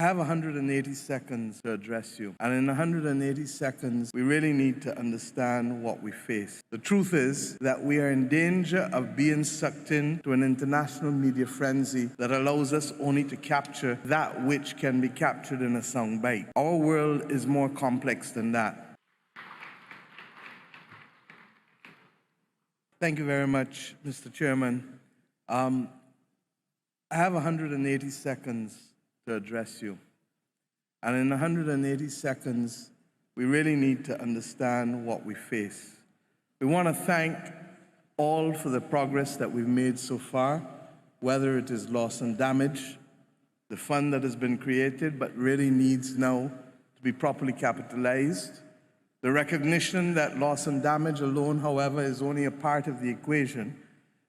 I have 180 seconds to address you. And in 180 seconds, we really need to understand what we face. The truth is that we are in danger of being sucked into an international media frenzy that allows us only to capture that which can be captured in a soundbite. Our world is more complex than that. Thank you very much, Mr. Chairman. I have 180 seconds to address you. And in 180 seconds, we really need to understand what we face. We want to thank all for the progress that we've made so far, whether it is loss and damage, the fund that has been created but really needs now to be properly capitalized, the recognition that loss and damage alone, however, is only a part of the equation,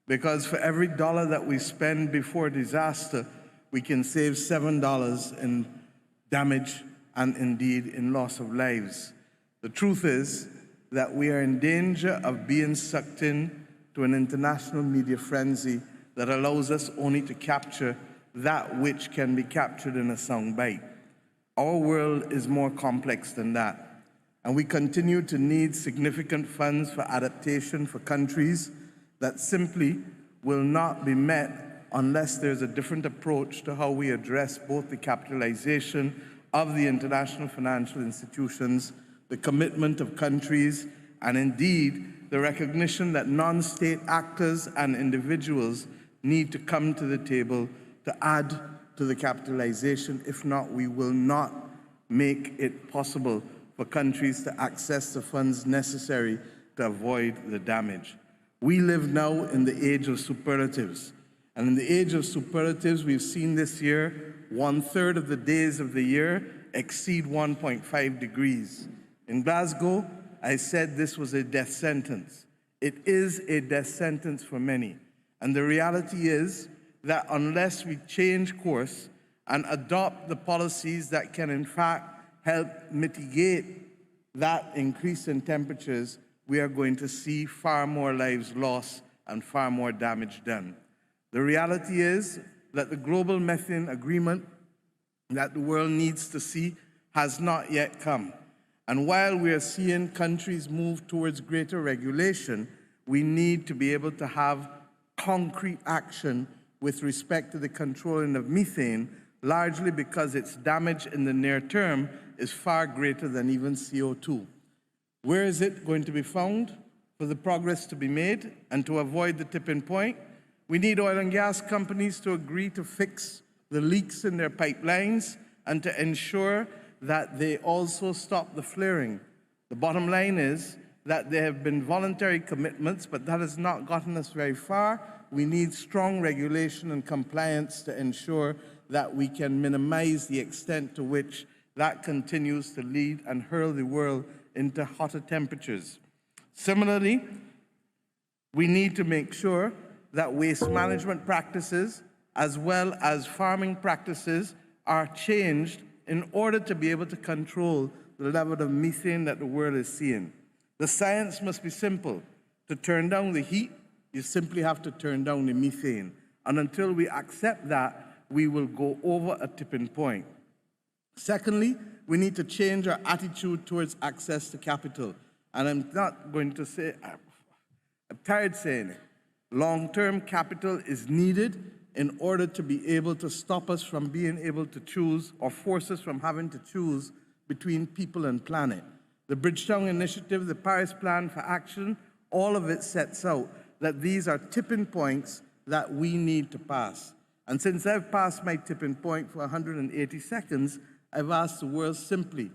because for every dollar that we spend before disaster, we can save $7 in damage and indeed in loss of lives. The truth is that we are in danger of being sucked in to an international media frenzy that allows us only to capture that which can be captured in a soundbite. Our world is more complex than that, and we continue to need significant funds for adaptation for countries that simply will not be met unless there's a different approach to how we address both the capitalization of the international financial institutions, the commitment of countries, and indeed the recognition that non-state actors and individuals need to come to the table to add to the capitalization. If not, we will not make it possible for countries to access the funds necessary to avoid the damage. We live now in the age of superlatives. And in the age of superlatives, we've seen this year 1/3 of the days of the year exceed 1.5 degrees. In Glasgow, I said this was a death sentence. It is a death sentence for many. And the reality is that unless we change course and adopt the policies that can in fact help mitigate that increase in temperatures, we are going to see far more lives lost and far more damage done. The reality is that the global methane agreement that the world needs to see has not yet come. And while we are seeing countries move towards greater regulation, we need to be able to have concrete action with respect to the controlling of methane, largely because its damage in the near term is far greater than even CO2. Where is it going to be found for the progress to be made and to avoid the tipping point? We need oil and gas companies to agree to fix the leaks in their pipelines and to ensure that they also stop the flaring. The bottom line is that there have been voluntary commitments, but that has not gotten us very far. We need strong regulation and compliance to ensure that we can minimize the extent to which that continues to lead and hurl the world into hotter temperatures. Similarly, we need to make sure that waste management practices as well as farming practices are changed in order to be able to control the level of methane that the world is seeing. The science must be simple. To turn down the heat, you simply have to turn down the methane. And until we accept that, we will go over a tipping point. Secondly, we need to change our attitude towards access to capital. And I'm not going to say, I'm tired saying it. Long-term capital is needed in order to be able to stop us from being able to choose or force us from having to choose between people and planet. The Bridgetown Initiative, the Paris Plan for Action, all of it sets out that these are tipping points that we need to pass. And since I've passed my tipping point for 180 seconds, I've asked the world simply,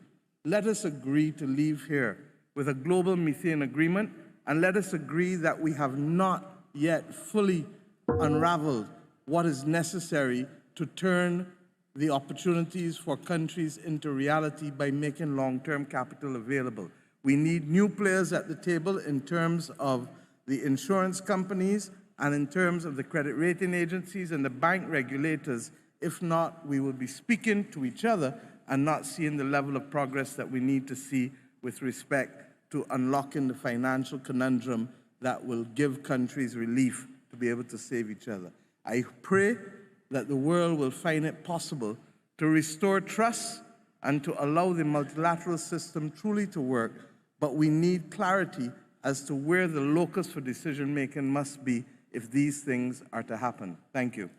let us agree to leave here with a global methane agreement, and let us agree that we have not yet fully unraveled what is necessary to turn the opportunities for countries into reality by making long-term capital available. We need new players at the table in terms of the insurance companies and in terms of the credit rating agencies and the bank regulators. If not, we will be speaking to each other and not seeing the level of progress that we need to see with respect to unlocking the financial conundrum that will give countries relief to be able to save each other. I pray that the world will find it possible to restore trust and to allow the multilateral system truly to work, but we need clarity as to where the locus for decision-making must be if these things are to happen. Thank you.